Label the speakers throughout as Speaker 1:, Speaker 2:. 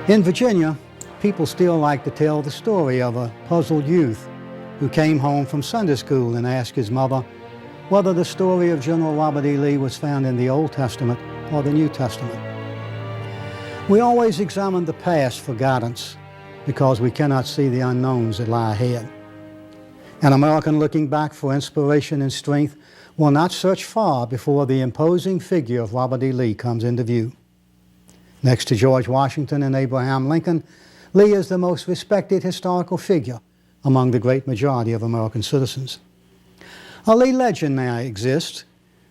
Speaker 1: In Virginia, people still like to tell the story of a puzzled youth who came home from Sunday school and asked his mother whether the story of General Robert E. Lee was found in the Old Testament or the New Testament. We always examine the past for guidance because we cannot see the unknowns that lie ahead. An American looking back for inspiration and strength will not search far before the imposing figure of Robert E. Lee comes into view. Next to George Washington and Abraham Lincoln, Lee is the most respected historical figure among the great majority of American citizens. A Lee legend now exists.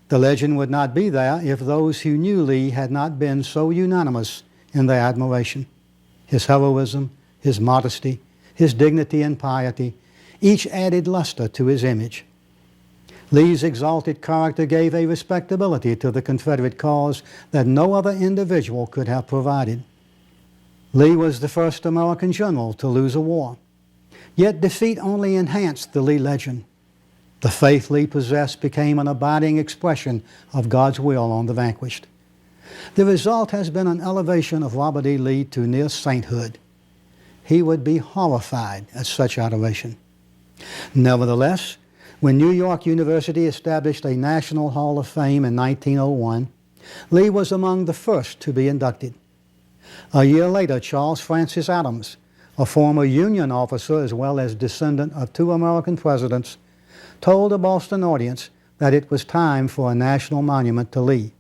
Speaker 1: The legend would not be there if those who knew Lee had not been so unanimous in their admiration. His heroism, his modesty, his dignity and piety, each added luster to his image. Lee's exalted character gave a respectability to the Confederate cause that no other individual could have provided. Lee was the first American general to lose a war. Yet defeat only enhanced the Lee legend. The faith Lee possessed became an abiding expression of God's will on the vanquished. The result has been an elevation of Robert E. Lee to near sainthood. He would be horrified at such adoration. Nevertheless, when New York University established a National Hall of Fame in 1901, Lee was among the first to be inducted. A year later, Charles Francis Adams, a former Union officer as well as descendant of 2 American presidents, told a Boston audience that it was time for a national monument to Lee.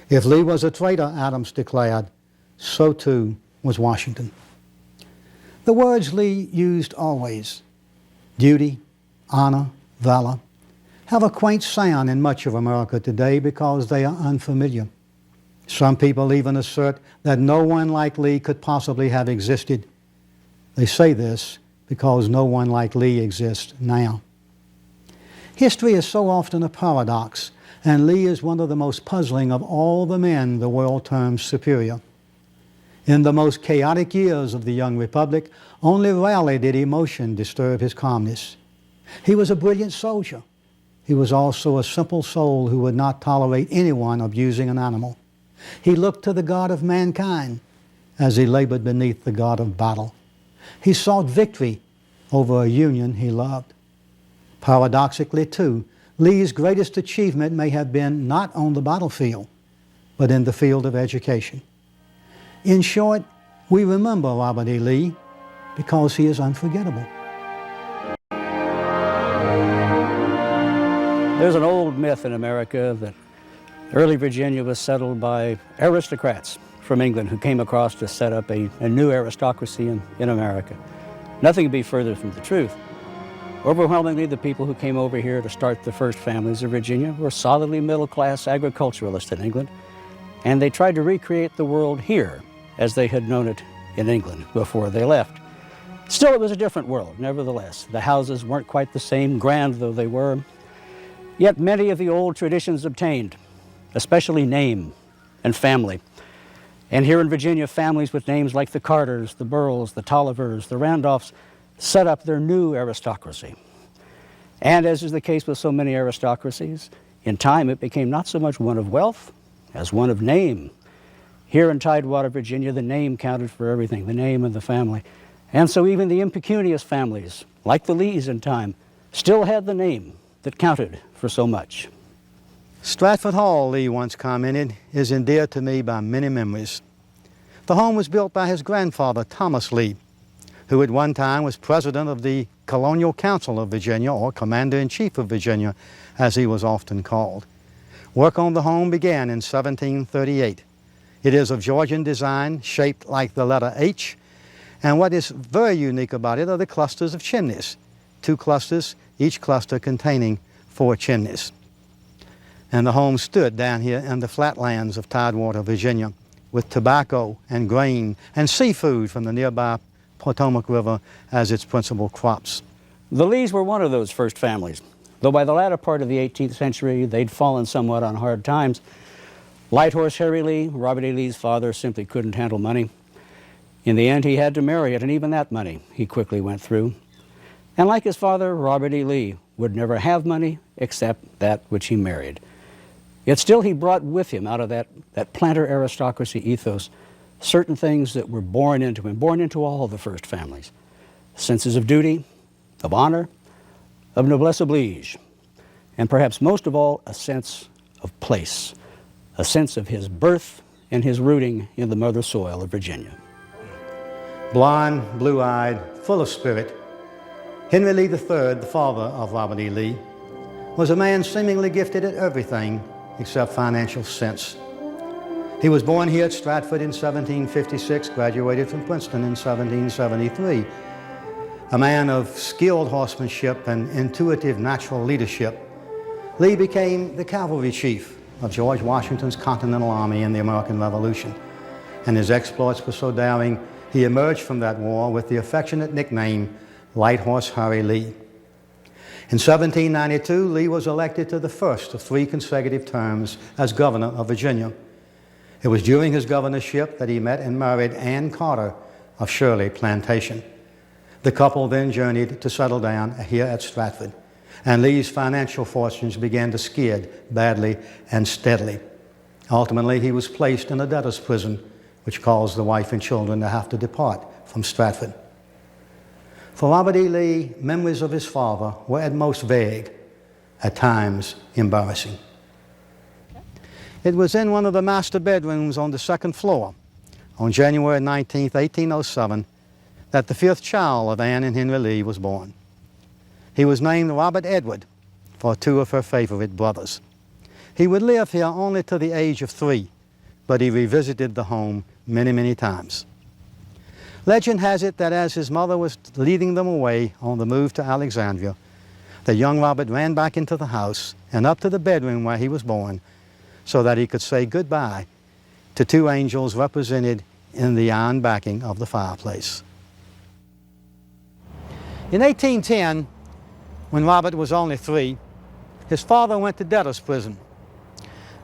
Speaker 1: If Lee was a traitor, Adams declared, so too was Washington. The words Lee used always, duty, honor, valor, have a quaint sound in much of America today because they are unfamiliar. Some people even assert that no one like Lee could possibly have existed. They say this because no one like Lee exists now. History is so often a paradox, and Lee is one of the most puzzling of all the men the world terms superior. In the most chaotic years of the young republic, only rarely did emotion disturb his calmness. He was a brilliant soldier. He was also a simple soul who would not tolerate anyone abusing an animal. He looked to the God of mankind as he labored beneath the God of battle. He sought victory over a union he loved. Paradoxically, too, Lee's greatest achievement may have been not on the battlefield, but in the field of education. In short, we remember Robert E. Lee because he is unforgettable.
Speaker 2: There's an old myth in America that early Virginia was settled by aristocrats from England who came across to set up a new aristocracy in America. Nothing could be further from the truth. Overwhelmingly, the people who came over here to start the first families of Virginia were solidly middle-class agriculturalists in England, and they tried to recreate the world here as they had known it in England before they left. Still, it was a different world, nevertheless. The houses weren't quite the same, grand though they were. Yet many of the old traditions obtained, especially name and family. And here in Virginia, families with names like the Carters, the Burrells, the Tollivers, the Randolphs set up their new aristocracy. And as is the case with so many aristocracies, in time it became not so much one of wealth as one of name. Here in Tidewater, Virginia, the name counted for everything, the name and the family. And so even the impecunious families, like the Lees in time, still had the name that counted for so much.
Speaker 1: Stratford Hall, Lee once commented, is endeared to me by many memories. The home was built by his grandfather, Thomas Lee, who at one time was president of the Colonial Council of Virginia, or Commander-in-Chief of Virginia, as he was often called. Work on the home began in 1738. It is of Georgian design, shaped like the letter H, and what is very unique about it are the clusters of chimneys. 2 clusters, each cluster containing 4 chimneys. And the home stood down here in the flatlands of Tidewater, Virginia, with tobacco and grain and seafood from the nearby Potomac River as its principal crops.
Speaker 2: The Lees were one of those first families, though by the latter part of the 18th century, they'd fallen somewhat on hard times. Light Horse Harry Lee, Robert E. Lee's father, simply couldn't handle money. In the end, he had to marry it, and even that money he quickly went through. And like his father, Robert E. Lee would never have money except that which he married. Yet still he brought with him, out of that planter aristocracy ethos, certain things that were born into him, born into all of the first families. Senses of duty, of honor, of noblesse oblige, and perhaps most of all, a sense of place, a sense of his birth and his rooting in the mother soil of Virginia.
Speaker 1: Blond, blue-eyed, full of spirit, Henry Lee III, the father of Robert E. Lee, was a man seemingly gifted at everything except financial sense. He was born here at Stratford in 1756, graduated from Princeton in 1773. A man of skilled horsemanship and intuitive natural leadership, Lee became the cavalry chief of George Washington's Continental Army in the American Revolution. And his exploits were so daring, he emerged from that war with the affectionate nickname Light Horse Harry Lee. In 1792, Lee was elected to the first of 3 consecutive terms as governor of Virginia. It was during his governorship that he met and married Ann Carter of Shirley Plantation. The couple then journeyed to settle down here at Stratford, and Lee's financial fortunes began to skid badly and steadily. Ultimately, he was placed in a debtor's prison, which caused the wife and children to have to depart from Stratford. For Robert E. Lee, memories of his father were at most vague, at times embarrassing. It was in one of the master bedrooms on the 2nd floor on January 19, 1807, that the 5th child of Anne and Henry Lee was born. He was named Robert Edward for 2 of her favorite brothers. He would live here only to the age of 3, but he revisited the home many, many times. Legend has it that as his mother was leading them away on the move to Alexandria, the young Robert ran back into the house and up to the bedroom where he was born so that he could say goodbye to 2 angels represented in the iron backing of the fireplace. In 1810, when Robert was only 3, his father went to debtor's prison.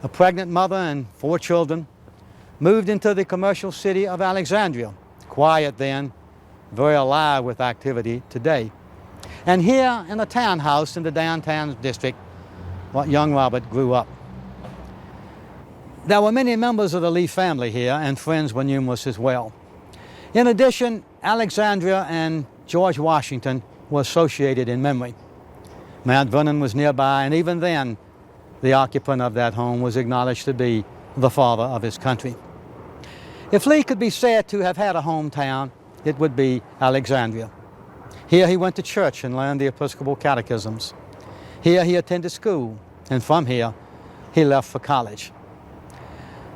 Speaker 1: A pregnant mother and 4 children moved into the commercial city of Alexandria, quiet then, very alive with activity today. And here in a townhouse in the downtown district, young Robert grew up. There were many members of the Lee family here, and friends were numerous as well. In addition, Alexandria and George Washington were associated in memory. Mount Vernon was nearby, and even then, the occupant of that home was acknowledged to be the father of his country. If Lee could be said to have had a hometown, it would be Alexandria. Here he went to church and learned the Episcopal catechisms. Here he attended school, and from here he left for college.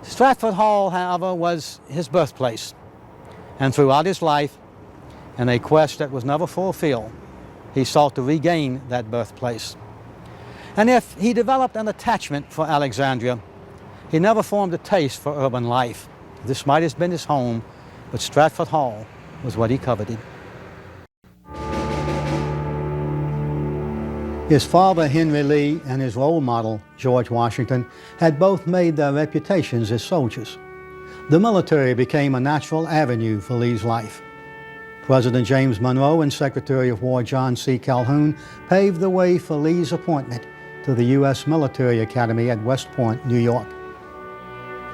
Speaker 1: Stratford Hall, however, was his birthplace, and throughout his life, in a quest that was never fulfilled, he sought to regain that birthplace. And if he developed an attachment for Alexandria, he never formed a taste for urban life. This might have been his home, but Stratford Hall was what he coveted. His father, Henry Lee, and his role model, George Washington, had both made their reputations as soldiers. The military became a natural avenue for Lee's life. President James Monroe and Secretary of War John C. Calhoun paved the way for Lee's appointment to the U.S. Military Academy at West Point, New York.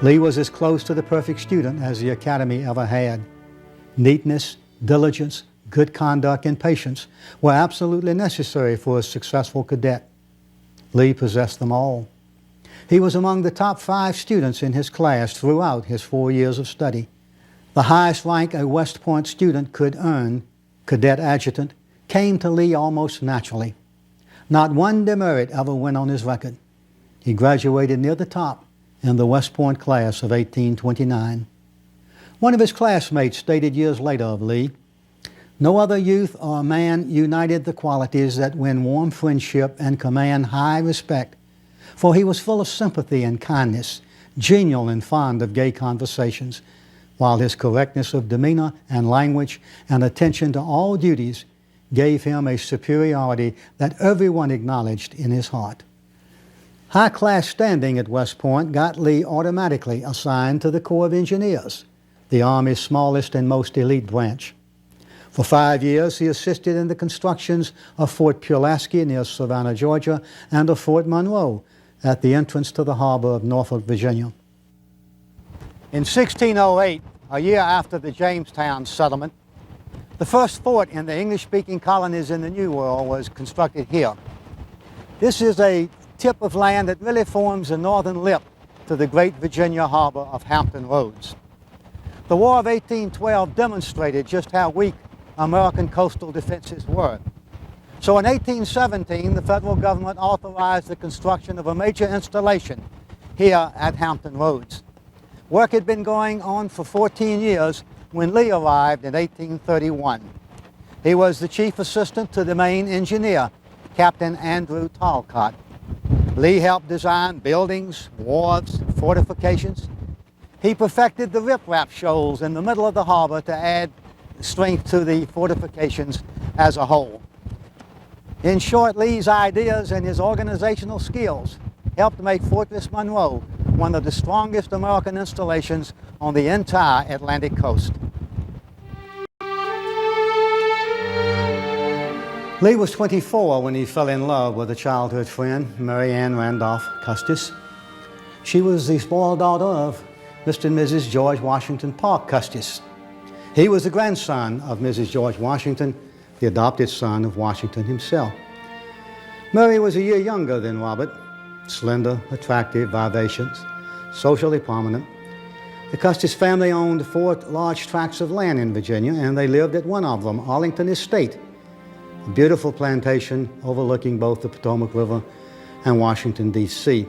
Speaker 1: Lee was as close to the perfect student as the Academy ever had. Neatness, diligence, good conduct, and patience were absolutely necessary for a successful cadet. Lee possessed them all. He was among the top 5 students in his class throughout his 4 years of study. The highest rank a West Point student could earn, cadet adjutant, came to Lee almost naturally. Not one demerit ever went on his record. He graduated near the top in the West Point class of 1829. One of his classmates stated years later of Lee, "No other youth or man united the qualities that win warm friendship and command high respect, for he was full of sympathy and kindness, genial and fond of gay conversations, while his correctness of demeanor and language and attention to all duties gave him a superiority that everyone acknowledged in his heart." High-class standing at West Point got Lee automatically assigned to the Corps of Engineers, the Army's smallest and most elite branch. For 5 years, he assisted in the constructions of Fort Pulaski near Savannah, Georgia, and of Fort Monroe at the entrance to the harbor of Norfolk, Virginia. In 1608, a year after the Jamestown settlement, the first fort in the English-speaking colonies in the New World was constructed here. This is a tip of land that really forms the northern lip to the great Virginia harbor of Hampton Roads. The War of 1812 demonstrated just how weak American coastal defenses were. So in 1817, the federal government authorized the construction of a major installation here at Hampton Roads. Work had been going on for 14 years when Lee arrived in 1831. He was the chief assistant to the main engineer, Captain Andrew Talcott. Lee helped design buildings, wharves, fortifications. He perfected the riprap shoals in the middle of the harbor to add strength to the fortifications as a whole. In short, Lee's ideas and his organizational skills helped make Fortress Monroe one of the strongest American installations on the entire Atlantic coast. Lee was 24 when he fell in love with a childhood friend, Mary Ann Randolph Custis. She was the spoiled daughter of Mr. and Mrs. George Washington Parke Custis. He was the grandson of Mrs. George Washington, the adopted son of Washington himself. Mary was a year younger than Robert, slender, attractive, vivacious, socially prominent. The Custis family owned 4 large tracts of land in Virginia, and they lived at one of them, Arlington Estate, a beautiful plantation overlooking both the Potomac River and Washington, D.C.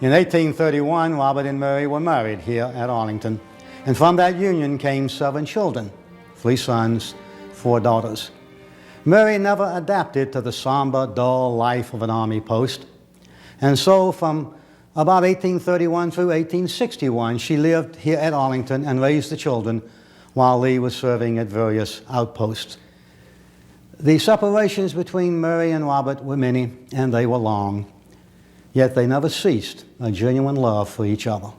Speaker 1: In 1831, Robert and Mary were married here at Arlington, and from that union came 7 children, 3 sons, 4 daughters. Mary never adapted to the somber, dull life of an army post, and so from about 1831 through 1861, she lived here at Arlington and raised the children while Lee was serving at various outposts. The separations between Mary and Robert were many, and they were long, yet they never ceased a genuine love for each other.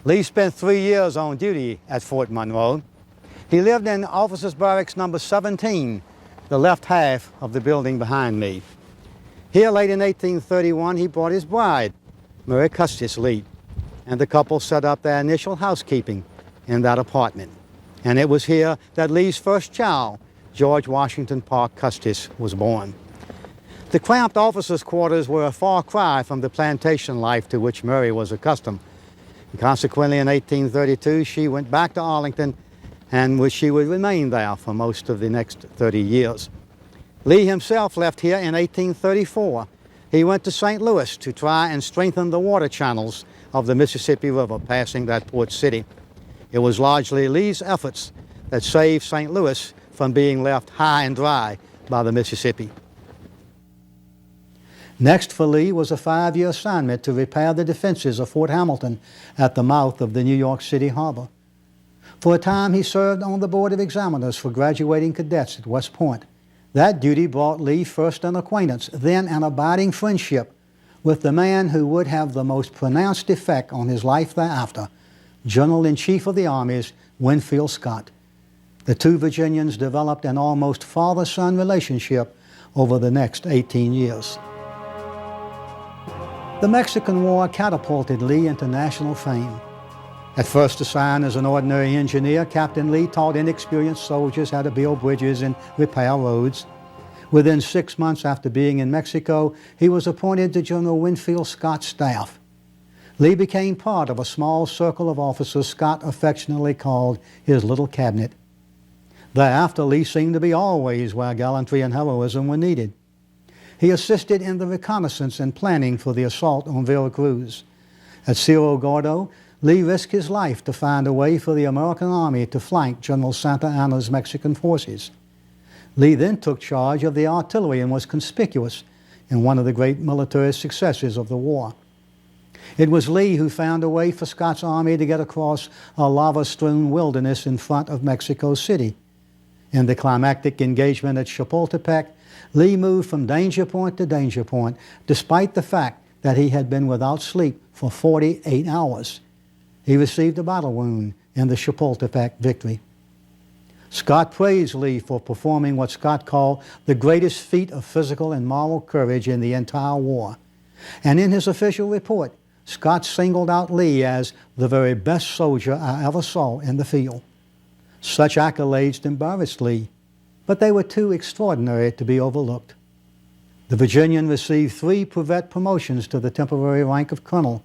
Speaker 1: Lee spent 3 years on duty at Fort Monroe. He lived in Officers' Barracks number 17, the left half of the building behind me. Here late in 1831, he brought his bride, Mary Custis Lee, and the couple set up their initial housekeeping in that apartment. And it was here that Lee's first child, George Washington Parke Custis, was born. The cramped officers' quarters were a far cry from the plantation life to which Mary was accustomed. And consequently, in 1832, she went back to Arlington, and she would remain there for most of the next 30 years. Lee himself left here in 1834. He went to St. Louis to try and strengthen the water channels of the Mississippi River passing that port city. It was largely Lee's efforts that saved St. Louis from being left high and dry by the Mississippi. Next for Lee was a 5-year assignment to repair the defenses of Fort Hamilton at the mouth of the New York City harbor. For a time, he served on the Board of Examiners for graduating cadets at West Point. That duty brought Lee first an acquaintance, then an abiding friendship with the man who would have the most pronounced effect on his life thereafter, General-in-Chief of the Armies, Winfield Scott. The 2 Virginians developed an almost father-son relationship over the next 18 years. The Mexican War catapulted Lee into national fame. At first assigned as an ordinary engineer, Captain Lee taught inexperienced soldiers how to build bridges and repair roads. Within 6 months after being in Mexico, he was appointed to General Winfield Scott's staff. Lee became part of a small circle of officers Scott affectionately called his little cabinet. Thereafter, Lee seemed to be always where gallantry and heroism were needed. He assisted in the reconnaissance and planning for the assault on Veracruz. At Cerro Gordo, Lee risked his life to find a way for the American Army to flank General Santa Anna's Mexican forces. Lee then took charge of the artillery and was conspicuous in one of the great military successes of the war. It was Lee who found a way for Scott's army to get across a lava-strewn wilderness in front of Mexico City. In the climactic engagement at Chapultepec, Lee moved from danger point to danger point, despite the fact that he had been without sleep for 48 hours. He received a battle wound in the Chapultepec victory. Scott praised Lee for performing what Scott called the greatest feat of physical and moral courage in the entire war. And in his official report, Scott singled out Lee as the very best soldier I ever saw in the field. Such accolades embarrassed Lee, but they were too extraordinary to be overlooked. The Virginian received 3 brevet promotions to the temporary rank of colonel.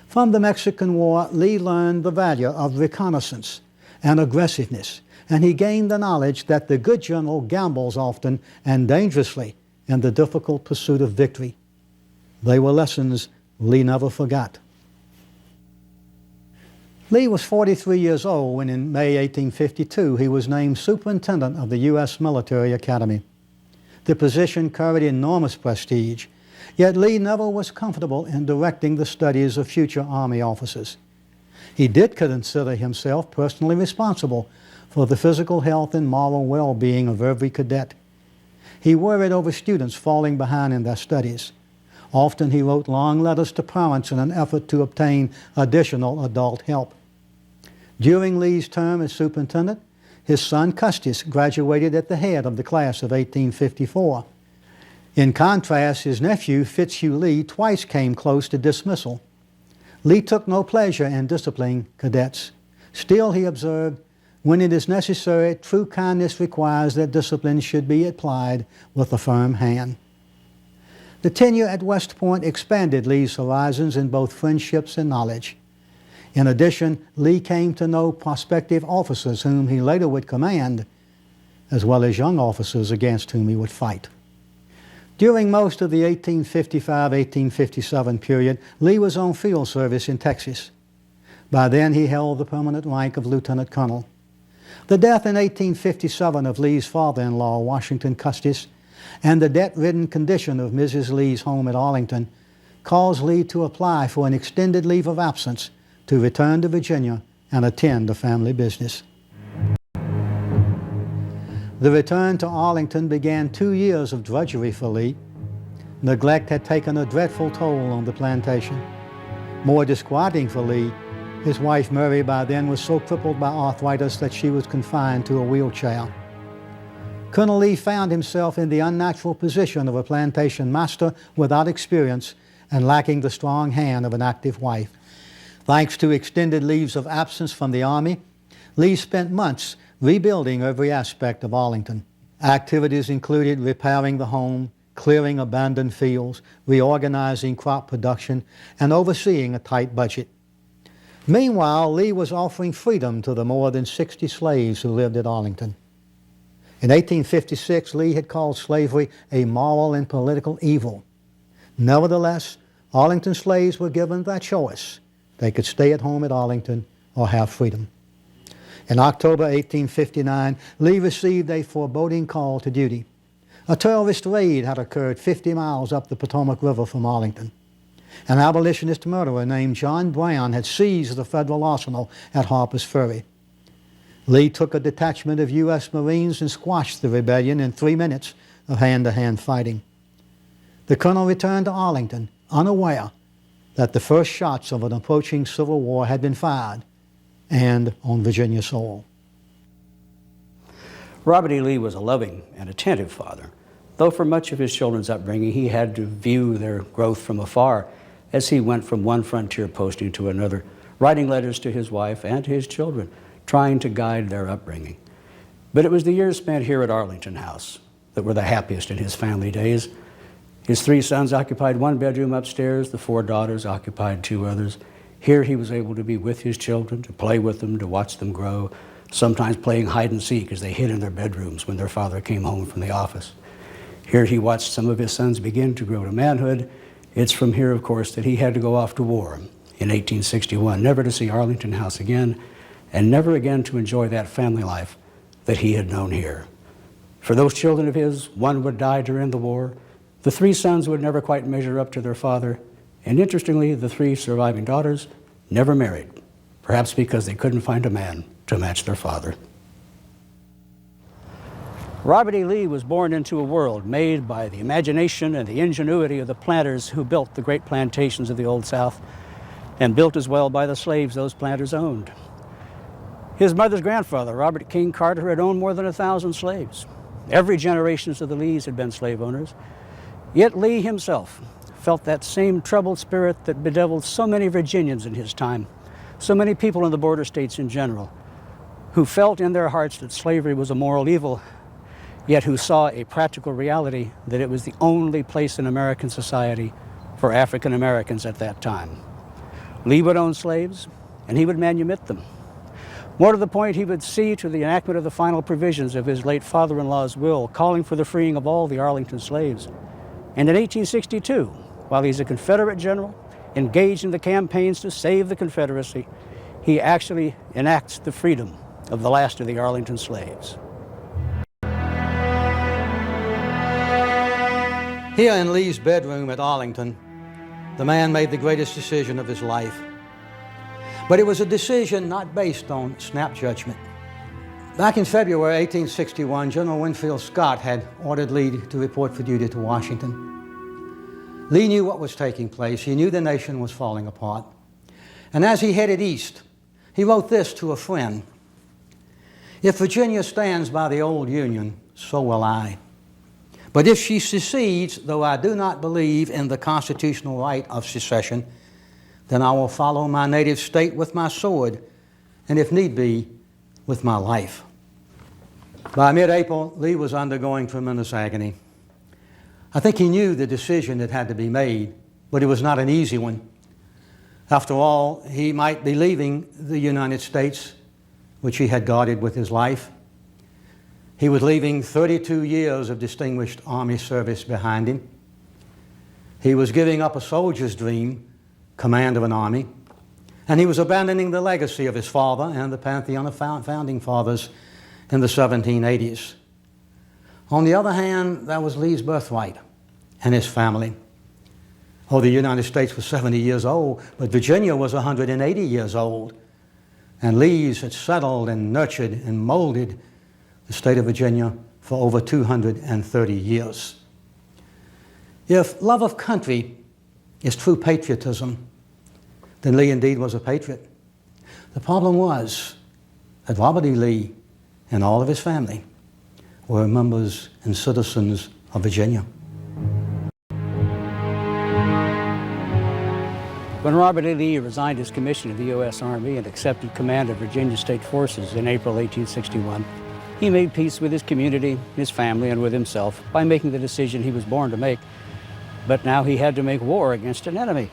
Speaker 1: From the Mexican War, Lee learned the value of reconnaissance and aggressiveness, and he gained the knowledge that the good general gambles often and dangerously in the difficult pursuit of victory. They were lessons Lee never forgot. Lee was 43 years old when in May 1852 he was named Superintendent of the U.S. Military Academy. The position carried enormous prestige, yet Lee never was comfortable in directing the studies of future Army officers. He did consider himself personally responsible for the physical health and moral well-being of every cadet. He worried over students falling behind in their studies. Often he wrote long letters to parents in an effort to obtain additional adult help. During Lee's term as superintendent, his son Custis graduated at the head of the class of 1854. In contrast, his nephew Fitzhugh Lee twice came close to dismissal. Lee took no pleasure in disciplining cadets. Still, he observed, when it is necessary, true kindness requires that discipline should be applied with a firm hand. The tenure at West Point expanded Lee's horizons in both friendships and knowledge. In addition, Lee came to know prospective officers whom he later would command, as well as young officers against whom he would fight. During most of the 1855-1857 period, Lee was on field service in Texas. By then, he held the permanent rank of lieutenant colonel. The death in 1857 of Lee's father-in-law, Washington Custis, and the debt-ridden condition of Mrs. Lee's home at Arlington caused Lee to apply for an extended leave of absence to return to Virginia and attend to family business. The return to Arlington began 2 years of drudgery for Lee. Neglect had taken a dreadful toll on the plantation. More disquieting for Lee, his wife Mary by then was so crippled by arthritis that she was confined to a wheelchair. Colonel Lee found himself in the unnatural position of a plantation master without experience and lacking the strong hand of an active wife. Thanks to extended leaves of absence from the Army, Lee spent months rebuilding every aspect of Arlington. Activities included repairing the home, clearing abandoned fields, reorganizing crop production, and overseeing a tight budget. Meanwhile, Lee was offering freedom to the more than 60 slaves who lived at Arlington. In 1856, Lee had called slavery a moral and political evil. Nevertheless, Arlington slaves were given their choice. They could stay at home at Arlington or have freedom. In October 1859, Lee received a foreboding call to duty. A terrorist raid had occurred 50 miles up the Potomac River from Arlington. An abolitionist murderer named John Brown had seized the federal arsenal at Harper's Ferry. Lee took a detachment of U.S. Marines and squashed the rebellion in 3 minutes of hand-to-hand fighting. The colonel returned to Arlington, unaware that the first shots of an approaching civil war had been fired, and on Virginia soil.
Speaker 2: Robert E. Lee was a loving and attentive father, though for much of his children's upbringing he had to view their growth from afar as he went from one frontier posting to another, writing letters to his wife and to his children, trying to guide their upbringing. But it was the years spent here at Arlington House that were the happiest in his family days. His 3 sons occupied 1 bedroom upstairs, the 4 daughters occupied 2 others. Here he was able to be with his children, to play with them, to watch them grow, sometimes playing hide and seek as they hid in their bedrooms when their father came home from the office. Here he watched some of his sons begin to grow to manhood. It's from here, of course, that he had to go off to war in 1861, never to see Arlington House again, and never again to enjoy that family life that he had known here. For those children of his, 1 would die during the war. The 3 sons would never quite measure up to their father, and interestingly, the 3 surviving daughters never married, perhaps because they couldn't find a man to match their father. Robert E. Lee was born into a world made by the imagination and the ingenuity of the planters who built the great plantations of the Old South, and built as well by the slaves those planters owned. His mother's grandfather, Robert King Carter, had owned more than 1,000 slaves. Every generation of the Lees had been slave owners. Yet Lee himself felt that same troubled spirit that bedeviled so many Virginians in his time, so many people in the border states in general, who felt in their hearts that slavery was a moral evil, yet who saw a practical reality that it was the only place in American society for African Americans at that time. Lee would own slaves, and he would manumit them. More to the point, he would see to the enactment of the final provisions of his late father-in-law's will, calling for the freeing of all the Arlington slaves. And in 1862, while he's a Confederate general, engaged in the campaigns to save the Confederacy, he actually enacts the freedom of the last of the Arlington slaves.
Speaker 1: Here in Lee's bedroom at Arlington, the man made the greatest decision of his life. But it was a decision not based on snap judgment. Back in February 1861, General Winfield Scott had ordered Lee to report for duty to Washington. Lee knew what was taking place. He knew the nation was falling apart. And as he headed east, he wrote this to a friend: "If Virginia stands by the old Union, so will I. But if she secedes, though I do not believe in the constitutional right of secession, then I will follow my native state with my sword, and if need be, with my life." By mid-April, Lee was undergoing tremendous agony. I think he knew the decision that had to be made, but it was not an easy one. After all, he might be leaving the United States, which he had guarded with his life. He was leaving 32 years of distinguished Army service behind him. He was giving up a soldier's dream, command of an army, and he was abandoning the legacy of his father and the pantheon of founding fathers in the 1780s. On the other hand, that was Lee's birthright and his family. Oh, the United States was 70 years old, but Virginia was 180 years old, and Lee's had settled and nurtured and molded the state of Virginia for over 230 years. If love of country is true patriotism, then Lee indeed was a patriot. The problem was that Robert E. Lee and all of his family were members and citizens of Virginia.
Speaker 2: When Robert E. Lee resigned his commission to the U.S. Army and accepted command of Virginia State Forces in April 1861, he made peace with his community, his family, and with himself by making the decision he was born to make. But now he had to make war against an enemy.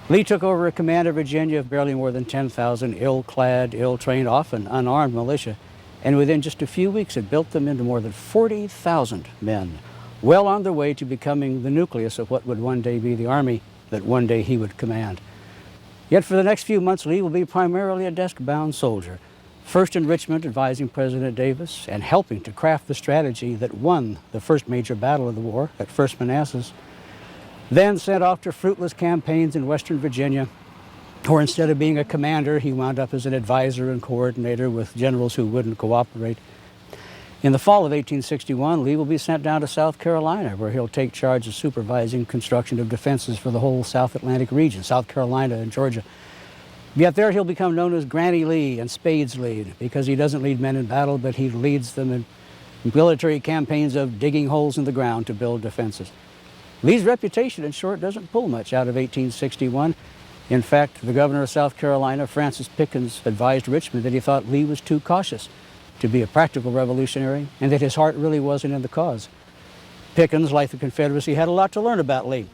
Speaker 2: Lee took over a command of Virginia of barely more than 10,000 ill-clad, ill-trained, often unarmed militia, and within just a few weeks had built them into more than 40,000 men, well on their way to becoming the nucleus of what would one day be the army that one day he would command. Yet for the next few months, Lee will be primarily a desk-bound soldier, first in Richmond advising President Davis and helping to craft the strategy that won the first major battle of the war at First Manassas, then sent off to fruitless campaigns in Western Virginia, where instead of being a commander, he wound up as an advisor and coordinator with generals who wouldn't cooperate. In the fall of 1861, Lee will be sent down to South Carolina, where he'll take charge of supervising construction of defenses for the whole South Atlantic region, South Carolina and Georgia. Yet there he'll become known as Granny Lee and Spades Lee, because he doesn't lead men in battle, but he leads them in military campaigns of digging holes in the ground to build defenses. Lee's reputation, in short, doesn't pull much out of 1861. In fact, the governor of South Carolina, Francis Pickens, advised Richmond that he thought Lee was too cautious to be a practical revolutionary and that his heart really wasn't in the cause. Pickens, like the Confederacy, had a lot to learn about Lee.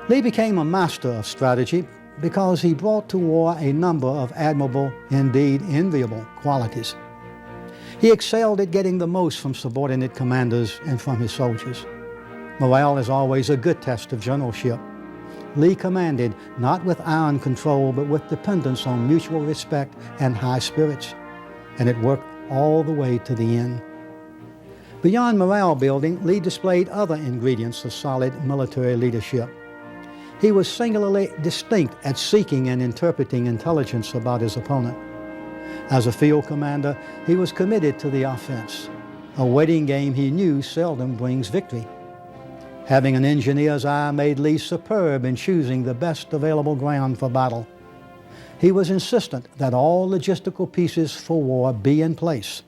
Speaker 1: Lee became a master of strategy because he brought to war a number of admirable, indeed enviable, qualities. He excelled at getting the most from subordinate commanders and from his soldiers. Morale is always a good test of generalship. Lee commanded not with iron control, but with dependence on mutual respect and high spirits, and it worked all the way to the end. Beyond morale building, Lee displayed other ingredients of solid military leadership. He was singularly distinct at seeking and interpreting intelligence about his opponent. As a field commander, he was committed to the offense, a waiting game he knew seldom brings victory. Having an engineer's eye made Lee superb in choosing the best available ground for battle. He was insistent that all logistical pieces for war be in place.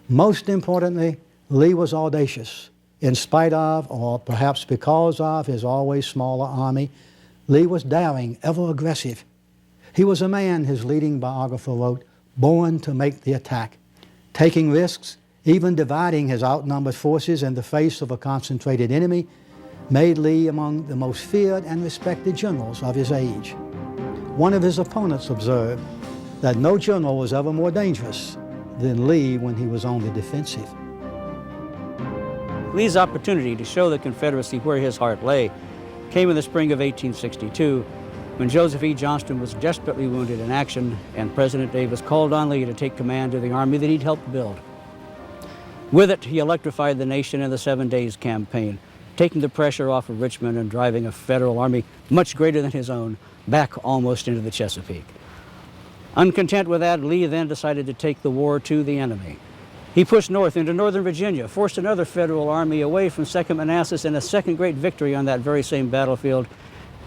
Speaker 1: Most importantly, Lee was audacious In spite of, or perhaps because of, his always smaller army, Lee was daring, ever aggressive. He was a man, his leading biographer wrote, born to make the attack, taking risks, even dividing his outnumbered forces in the face of a concentrated enemy, made Lee among the most feared and respected generals of his age. One of his opponents observed that no general was ever more dangerous than Lee when he was on the defensive.
Speaker 2: Lee's opportunity to show the Confederacy where his heart lay came in the spring of 1862, when Joseph E. Johnston was desperately wounded in action and President Davis called on Lee to take command of the army that he'd helped build. With it, he electrified the nation in the 7 Days Campaign, taking the pressure off of Richmond and driving a federal army much greater than his own back almost into the Chesapeake. Uncontent with that, Lee then decided to take the war to the enemy. He pushed north into northern Virginia, forced another federal army away from 2nd Manassas in a second great victory on that very same battlefield.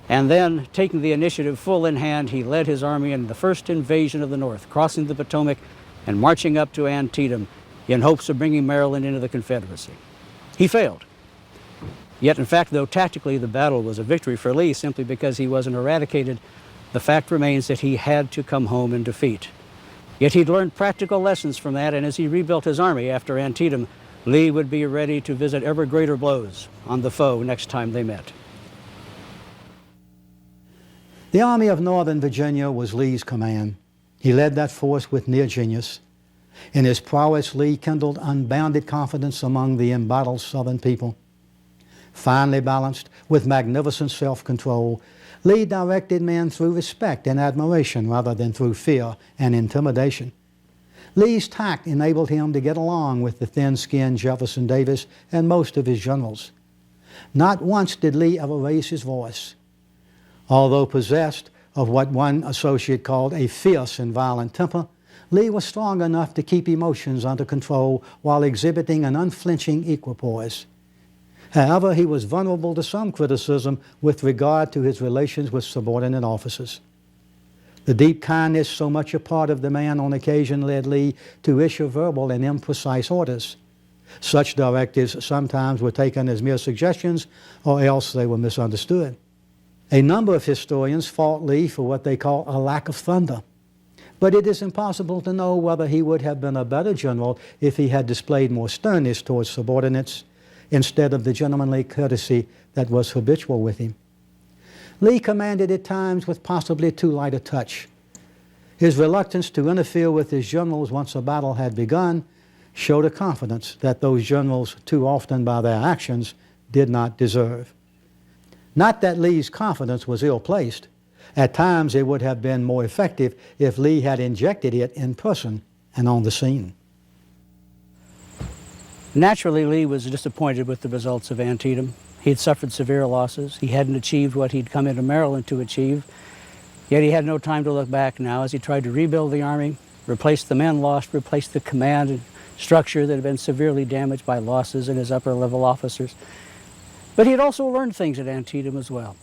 Speaker 2: And then, taking the initiative full in hand, he led his army in the first invasion of the North, crossing the Potomac and marching up to Antietam in hopes of bringing Maryland into the Confederacy. He failed. Yet, in fact, though tactically the battle was a victory for Lee simply because he wasn't eradicated, the fact remains that he had to come home in defeat. Yet he'd learned practical lessons from that, and as he rebuilt his army after Antietam, Lee would be ready to visit ever greater blows on the foe next time they met.
Speaker 1: The Army of Northern Virginia was Lee's command. He led that force with near genius. In his prowess, Lee kindled unbounded confidence among the embattled Southern people. Finely balanced, with magnificent self-control, Lee directed men through respect and admiration rather than through fear and intimidation. Lee's tact enabled him to get along with the thin-skinned Jefferson Davis and most of his generals. Not once did Lee ever raise his voice. Although possessed of what one associate called a fierce and violent temper, Lee was strong enough to keep emotions under control while exhibiting an unflinching equipoise. However, he was vulnerable to some criticism with regard to his relations with subordinate officers. The deep kindness so much a part of the man on occasion led Lee to issue verbal and imprecise orders. Such directives sometimes were taken as mere suggestions, or else they were misunderstood. A number of historians fault Lee for what they call a lack of thunder. But it is impossible to know whether he would have been a better general if he had displayed more sternness towards subordinates instead of the gentlemanly courtesy that was habitual with him. Lee commanded at times with possibly too light a touch. His reluctance to interfere with his generals once a battle had begun showed a confidence that those generals, too often by their actions, did not deserve. Not that Lee's confidence was ill-placed. At times it would have been more effective if Lee had injected it in person and on the scene.
Speaker 2: Naturally, Lee was disappointed with the results of Antietam. He had suffered severe losses. He hadn't achieved what he'd come into Maryland to achieve. Yet he had no time to look back now as he tried to rebuild the army, replace the men lost, replace the command and structure that had been severely damaged by losses in his upper-level officers. But he had also learned things at Antietam as well.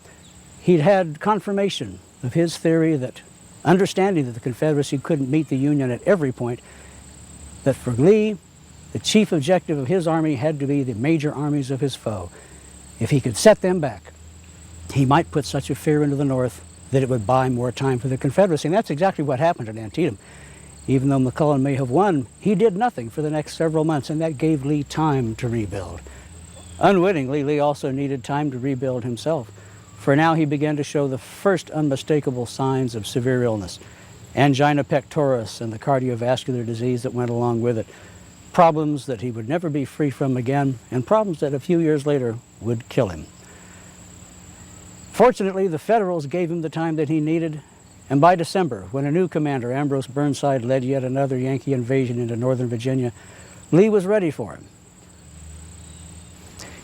Speaker 2: He'd had confirmation of his theory that, understanding that the Confederacy couldn't meet the Union at every point, that for Lee, the chief objective of his army had to be the major armies of his foe. If he could set them back, he might put such a fear into the North that it would buy more time for the Confederacy. And that's exactly what happened at Antietam. Even though McClellan may have won, he did nothing for the next several months, and that gave Lee time to rebuild. Unwittingly, Lee also needed time to rebuild himself, for now he began to show the first unmistakable signs of severe illness, angina pectoris and the cardiovascular disease that went along with it, problems that he would never be free from again, and problems that a few years later would kill him. Fortunately, the Federals gave him the time that he needed, and by December, when a new commander, Ambrose Burnside, led yet another Yankee invasion into northern Virginia, Lee was ready for him.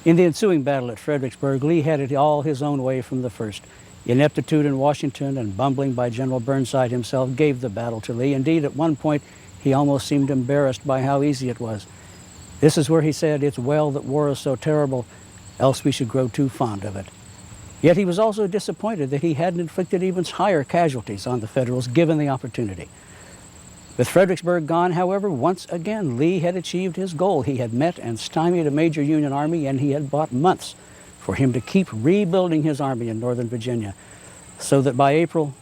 Speaker 2: In the ensuing battle at Fredericksburg, Lee had it all his own way from the first. Ineptitude in Washington and bumbling by General Burnside himself gave the battle to Lee. Indeed, at one point, he almost seemed embarrassed by how easy it was. This is where he said, "It's well that war is so terrible, else we should grow too fond of it." Yet he was also disappointed that he hadn't inflicted even higher casualties on the Federals given the opportunity. With Fredericksburg gone, however, once again, Lee had achieved his goal. He had met and stymied a major Union army, and he had bought months for him to keep rebuilding his army in Northern Virginia, so that by April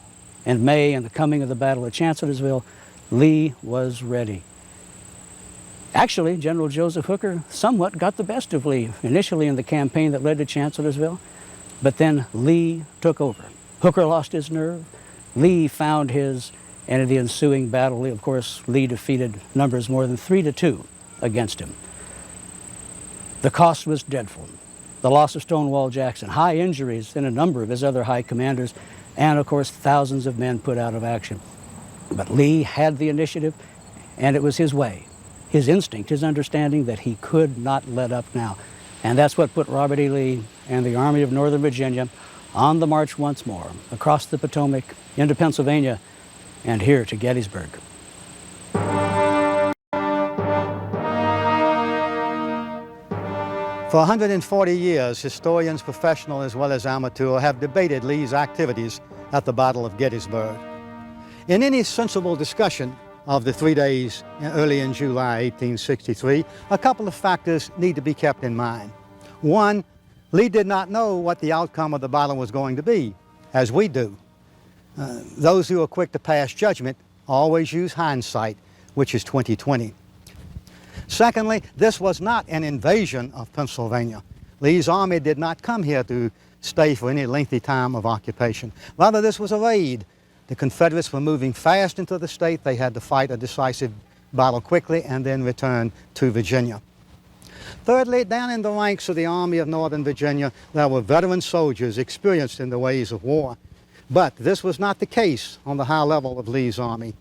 Speaker 2: and May and the coming of the Battle of Chancellorsville, Lee was ready. Actually, General Joseph Hooker somewhat got the best of Lee, initially in the campaign that led to Chancellorsville, but then Lee took over. Hooker lost his nerve, Lee found his, and in the ensuing battle, of course, Lee defeated numbers more than 3-2 against him. The cost was dreadful. The loss of Stonewall Jackson, high injuries in a number of his other high commanders, and of course, thousands of men put out of action. But Lee had the initiative, and it was his way, his instinct, his understanding that he could not let up now. And that's what put Robert E. Lee and the Army of Northern Virginia on the march once more, across the Potomac, into Pennsylvania, and here to Gettysburg.
Speaker 1: For 140 years, historians, professional as well as amateur, have debated Lee's activities at the Battle of Gettysburg. In any sensible discussion of the 3 days early in July 1863, a couple of factors need to be kept in mind. One, Lee did not know what the outcome of the battle was going to be, as we do. Those who are quick to pass judgment always use hindsight, which is 20/20. Secondly, this was not an invasion of Pennsylvania. Lee's army did not come here to stay for any lengthy time of occupation. Rather, this was a raid. The Confederates were moving fast into the state. They had to fight a decisive battle quickly and then return to Virginia. Thirdly, down in the ranks of the Army of Northern Virginia, there were veteran soldiers experienced in the ways of war. But this was not the case on the high level of Lee's army.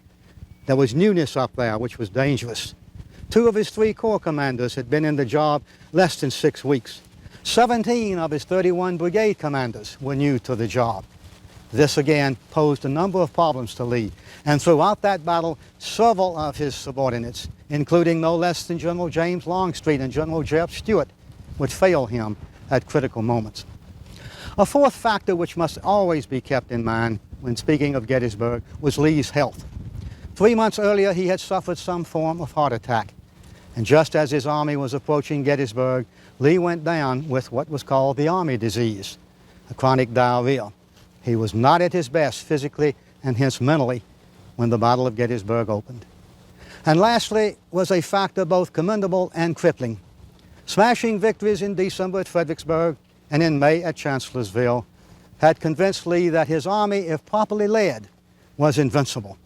Speaker 1: There was newness up there, which was dangerous. 2 of his 3 corps commanders had been in the job less than 6 weeks. 17 of his 31 brigade commanders were new to the job. This again posed a number of problems to Lee, and throughout that battle, several of his subordinates, including no less than General James Longstreet and General Jeff Stuart, would fail him at critical moments. A fourth factor which must always be kept in mind when speaking of Gettysburg was Lee's health. 3 months earlier, he had suffered some form of heart attack. And just as his army was approaching Gettysburg, Lee went down with what was called the army disease, a chronic diarrhea. He was not at his best physically and hence mentally when the Battle of Gettysburg opened. And lastly was a factor both commendable and crippling. Smashing victories in December at Fredericksburg and in May at Chancellorsville had convinced Lee that his army, if properly led, was invincible.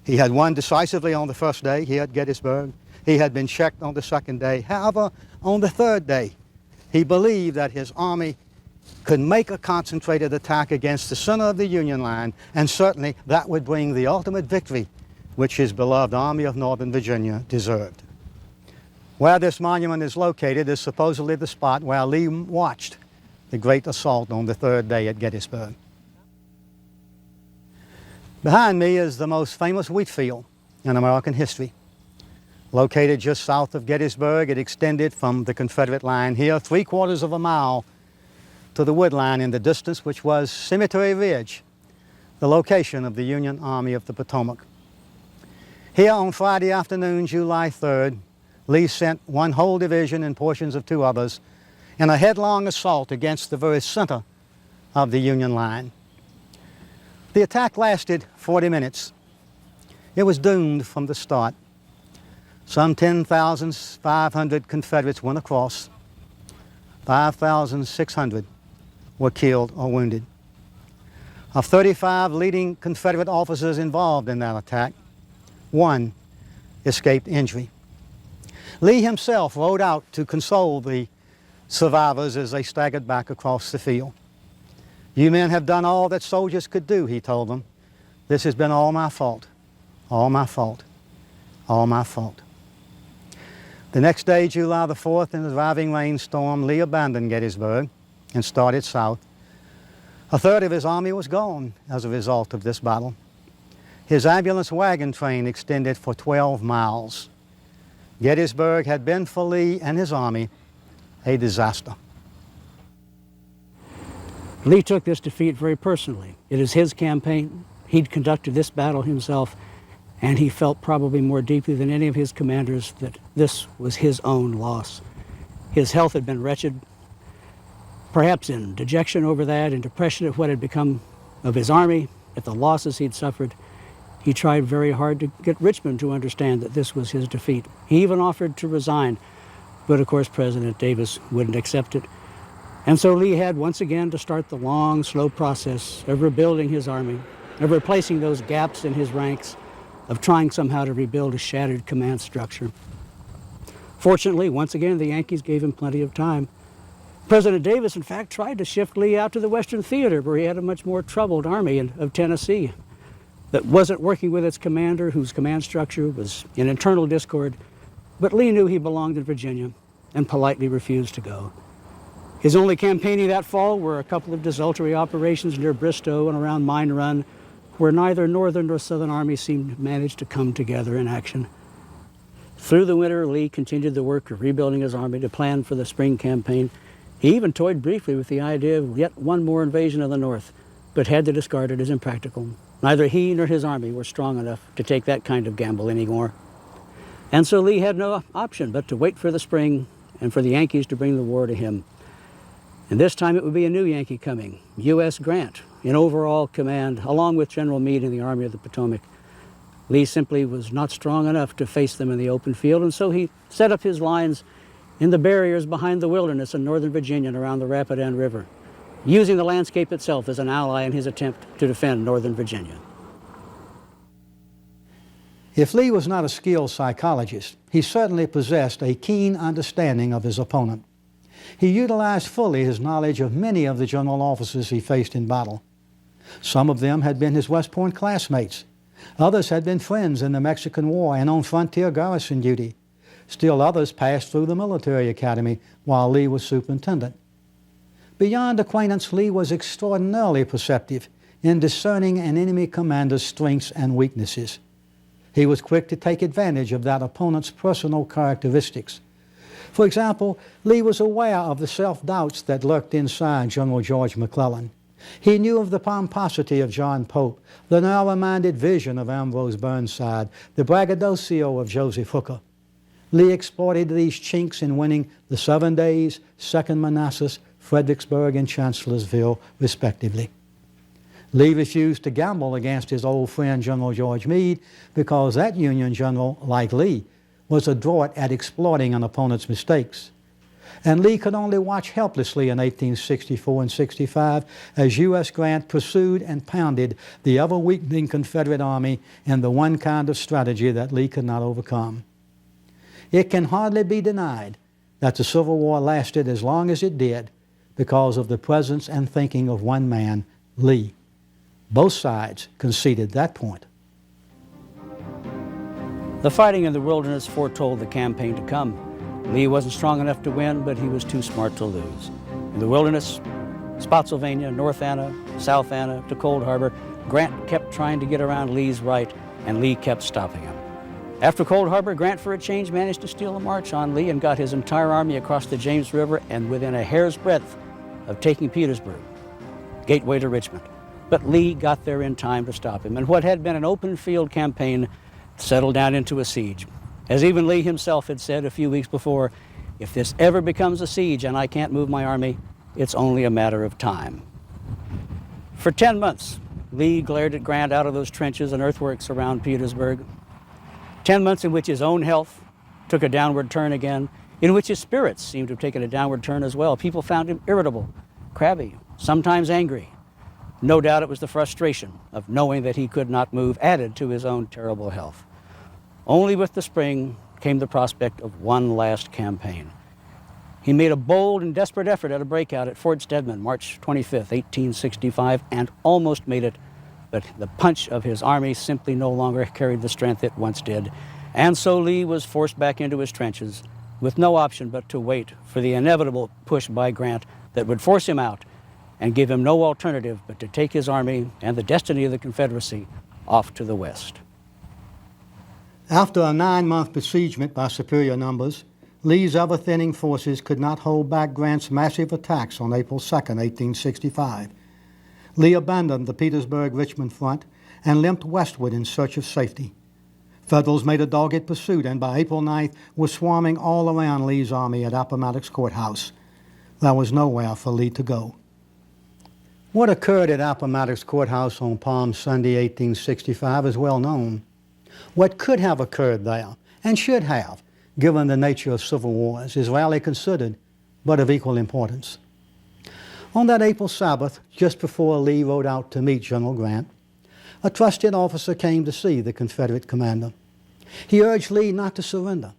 Speaker 1: He had won decisively on the first day here at Gettysburg. He had been checked on the second day. However, on the third day, he believed that his army could make a concentrated attack against the center of the Union line, and certainly that would bring the ultimate victory which his beloved Army of Northern Virginia deserved. Where this monument is located is supposedly the spot where Lee watched the great assault on the third day at Gettysburg. Behind me is the most famous wheat field in American history. Located just south of Gettysburg, it extended from the Confederate line here 3/4 of a mile to the wood line in the distance, which was Cemetery Ridge, the location of the Union Army of the Potomac. Here on Friday afternoon, July 3rd, Lee sent one whole division and portions of 2 others in a headlong assault against the very center of the Union line. The attack lasted 40 minutes. It was doomed from the start. Some 10,500 Confederates went across. 5,600 were killed or wounded. Of 35 leading Confederate officers involved in that attack, 1 escaped injury. Lee himself rode out to console the survivors as they staggered back across the field. "You men have done all that soldiers could do," he told them. "This has been all my fault, all my fault, all my fault." The next day, July the 4th, in a driving rainstorm, Lee abandoned Gettysburg and started south. A third of his army was gone as a result of this battle. His ambulance wagon train extended for 12 miles. Gettysburg had been for Lee and his army a disaster.
Speaker 2: Lee took this defeat very personally. It is his campaign. He'd conducted this battle himself, and he felt probably more deeply than any of his commanders that this was his own loss. His health had been wretched, perhaps in dejection over that, in depression at what had become of his army, at the losses he'd suffered. He tried very hard to get Richmond to understand that this was his defeat. He even offered to resign, but of course President Davis wouldn't accept it. And so Lee had once again to start the long, slow process of rebuilding his army, of replacing those gaps in his ranks, of trying somehow to rebuild a shattered command structure. Fortunately, once again, the Yankees gave him plenty of time. President Davis, in fact, tried to shift Lee out to the Western Theater, where he had a much more troubled army of Tennessee that wasn't working with its commander, whose command structure was in internal discord. But Lee knew he belonged in Virginia and politely refused to go. His only campaigning that fall were a couple of desultory operations near Bristow and around Mine Run, where neither Northern nor Southern army seemed to manage to come together in action. Through the winter, Lee continued the work of rebuilding his army to plan for the spring campaign. He even toyed briefly with the idea of yet one more invasion of the North, but had to discard it as impractical. Neither he nor his army were strong enough to take that kind of gamble anymore. And so Lee had no option but to wait for the spring and for the Yankees to bring the war to him. And this time it would be a new Yankee coming, U.S. Grant, in overall command, along with General Meade in the Army of the Potomac. Lee simply was not strong enough to face them in the open field, and so he set up his lines in the barriers behind the wilderness in northern Virginia and around the Rapidan River, using the landscape itself as an ally in his attempt to defend northern Virginia.
Speaker 1: If Lee was not a skilled psychologist, he certainly possessed a keen understanding of his opponent. He utilized fully his knowledge of many of the general officers he faced in battle. Some of them had been his West Point classmates. Others had been friends in the Mexican War and on frontier garrison duty. Still others passed through the military academy while Lee was superintendent. Beyond acquaintance, Lee was extraordinarily perceptive in discerning an enemy commander's strengths and weaknesses. He was quick to take advantage of that opponent's personal characteristics. For example, Lee was aware of the self-doubts that lurked inside General George McClellan. He knew of the pomposity of John Pope, the narrow-minded vision of Ambrose Burnside, the braggadocio of Joseph Hooker. Lee exploited these chinks in winning the 7 Days, 2nd Manassas, Fredericksburg, and Chancellorsville, respectively. Lee refused to gamble against his old friend General George Meade because that Union general, like Lee, was adroit at exploiting an opponent's mistakes. And Lee could only watch helplessly in 1864 and 65 as U.S. Grant pursued and pounded the ever-weakening Confederate Army in the one kind of strategy that Lee could not overcome. It can hardly be denied that the Civil War lasted as long as it did because of the presence and thinking of one man, Lee. Both sides conceded that point.
Speaker 2: The fighting in the wilderness foretold the campaign to come. Lee wasn't strong enough to win, but he was too smart to lose. In the wilderness, Spotsylvania, North Anna, South Anna, to Cold Harbor, Grant kept trying to get around Lee's right, and Lee kept stopping him. After Cold Harbor, Grant, for a change, managed to steal a march on Lee and got his entire army across the James River and within a hair's breadth of taking Petersburg, gateway to Richmond. But Lee got there in time to stop him, and what had been an open field campaign settled down into a siege. As even Lee himself had said a few weeks before, if this ever becomes a siege and I can't move my army, it's only a matter of time. For 10 months, Lee glared at Grant out of those trenches and earthworks around Petersburg. 10 months in which his own health took a downward turn again, in which his spirits seemed to have taken a downward turn as well. People found him irritable, crabby, sometimes angry. No doubt it was the frustration of knowing that he could not move added to his own terrible health. Only with the spring came the prospect of one last campaign. He made a bold and desperate effort at a breakout at Fort Stedman, March 25th, 1865, and almost made it, but the punch of his army simply no longer carried the strength it once did, and so Lee was forced back into his trenches with no option but to wait for the inevitable push by Grant that would force him out and give him no alternative but to take his army and the destiny of the Confederacy off to the west.
Speaker 1: After a 9-month besiegement by superior numbers, Lee's ever-thinning forces could not hold back Grant's massive attacks on April 2, 1865. Lee abandoned the Petersburg-Richmond front and limped westward in search of safety. Federals made a dogged pursuit and by April 9th were swarming all around Lee's army at Appomattox Courthouse. There was nowhere for Lee to go. What occurred at Appomattox Courthouse on Palm Sunday, 1865 is well known. What could have occurred there, and should have, given the nature of civil wars, is rarely considered, but of equal importance. On that April Sabbath, just before Lee rode out to meet General Grant, a trusted officer came to see the Confederate commander. He urged Lee not to surrender.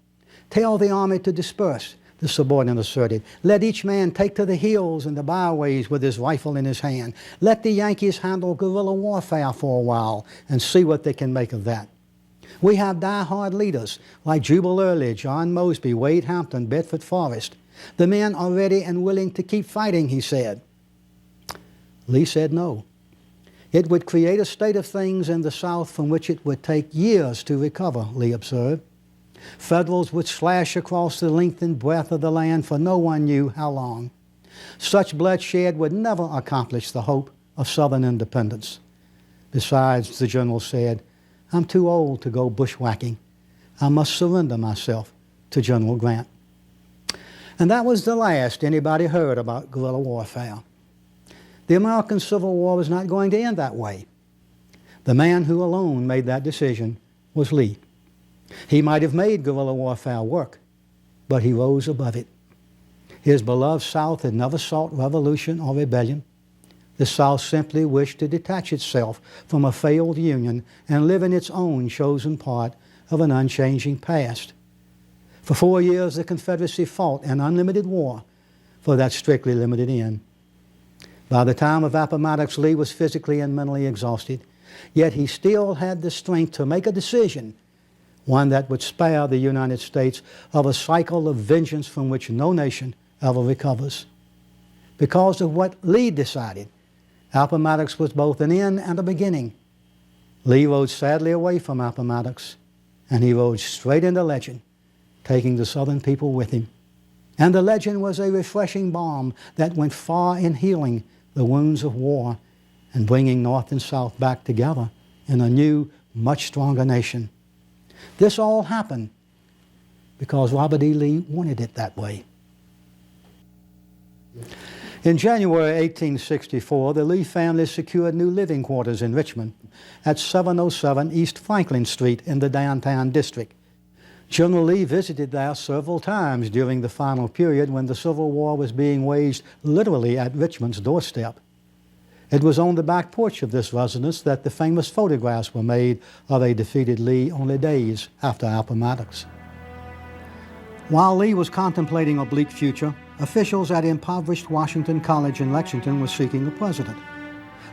Speaker 1: "Tell the army to disperse," the subordinate asserted. "Let each man take to the hills and the byways with his rifle in his hand. Let the Yankees handle guerrilla warfare for a while and see what they can make of that. We have die-hard leaders like Jubal Early, John Mosby, Wade Hampton, Bedford Forrest. The men are ready and willing to keep fighting," he said. Lee said no. It would create a state of things in the South from which it would take years to recover, Lee observed. Federals would slash across the length and breadth of the land for no one knew how long. Such bloodshed would never accomplish the hope of Southern independence. Besides, the general said, "I'm too old to go bushwhacking. I must surrender myself to General Grant." And that was the last anybody heard about guerrilla warfare. The American Civil War was not going to end that way. The man who alone made that decision was Lee. He might have made guerrilla warfare work, but he rose above it. His beloved South had never sought revolution or rebellion. The South simply wished to detach itself from a failed Union and live in its own chosen part of an unchanging past. For 4 years, the Confederacy fought an unlimited war for that strictly limited end. By the time of Appomattox, Lee was physically and mentally exhausted, yet he still had the strength to make a decision, one that would spare the United States of a cycle of vengeance from which no nation ever recovers. Because of what Lee decided, Appomattox was both an end and a beginning. Lee rode sadly away from Appomattox, and he rode straight into legend, taking the Southern people with him. And the legend was a refreshing balm that went far in healing the wounds of war and bringing North and South back together in a new, much stronger nation. This all happened because Robert E. Lee wanted it that way. In January 1864, the Lee family secured new living quarters in Richmond at 707 East Franklin Street in the downtown district. General Lee visited there several times during the final period when the Civil War was being waged literally at Richmond's doorstep. It was on the back porch of this residence that the famous photographs were made of a defeated Lee only days after Appomattox. While Lee was contemplating a bleak future, officials at impoverished Washington College in Lexington were seeking a president.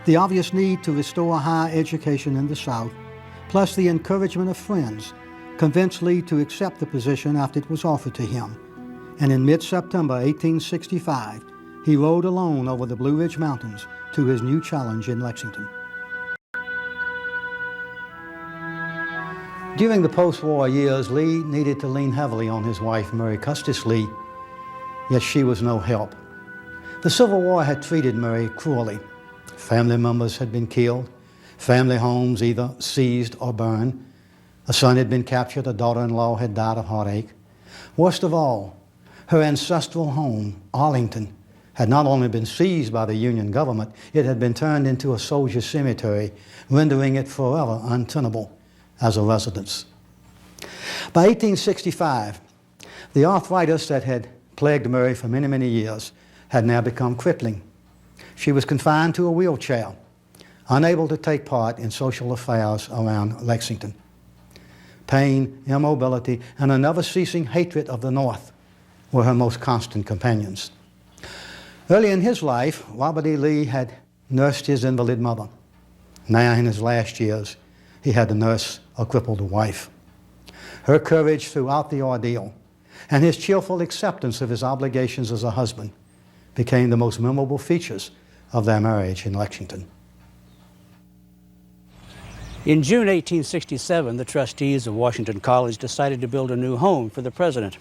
Speaker 1: The obvious need to restore higher education in the South, plus the encouragement of friends, convinced Lee to accept the position after it was offered to him. And in mid-September 1865, he rode alone over the Blue Ridge Mountains to his new challenge in Lexington. During the post-war years, Lee needed to lean heavily on his wife, Mary Custis Lee, yet she was no help. The Civil War had treated Mary cruelly. Family members had been killed, family homes either seized or burned. A son had been captured, a daughter-in-law had died of heartache. Worst of all, her ancestral home, Arlington, had not only been seized by the Union government, it had been turned into a soldier cemetery, rendering it forever untenable as a residence. By 1865, the arthritis that had plagued Mary for many, many years had now become crippling. She was confined to a wheelchair, unable to take part in social affairs around Lexington. Pain, immobility, and a never-ceasing hatred of the North were her most constant companions. Early in his life, Robert E. Lee had nursed his invalid mother. Now, in his last years, he had to nurse a crippled wife. Her courage throughout the ordeal and his cheerful acceptance of his obligations as a husband became the most memorable features of their marriage in Lexington.
Speaker 2: In June 1867, the trustees of Washington College decided to build a new home for the president.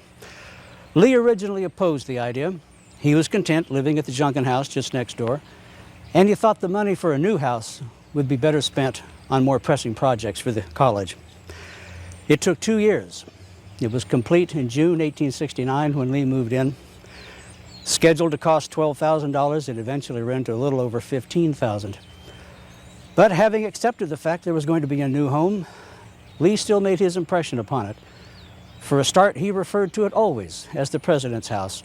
Speaker 2: Lee originally opposed the idea. He was content living at the Junkin House just next door, and he thought the money for a new house would be better spent on more pressing projects for the college. It took 2 years. It was complete in June 1869 when Lee moved in. Scheduled to cost $12,000, it eventually ran to a little over $15,000. But having accepted the fact there was going to be a new home, Lee still made his impression upon it. For a start, he referred to it always as the President's house,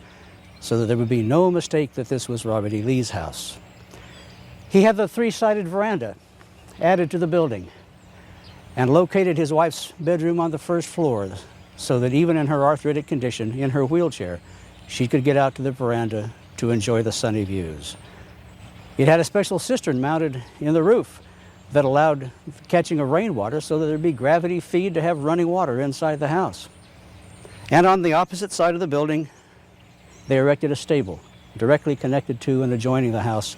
Speaker 2: so that there would be no mistake that this was Robert E. Lee's house. He had the three-sided veranda added to the building and located his wife's bedroom on the first floor so that even in her arthritic condition, in her wheelchair, she could get out to the veranda to enjoy the sunny views. It had a special cistern mounted in the roof that allowed catching of rainwater so that there'd be gravity feed to have running water inside the house. And on the opposite side of the building, they erected a stable directly connected to and adjoining the house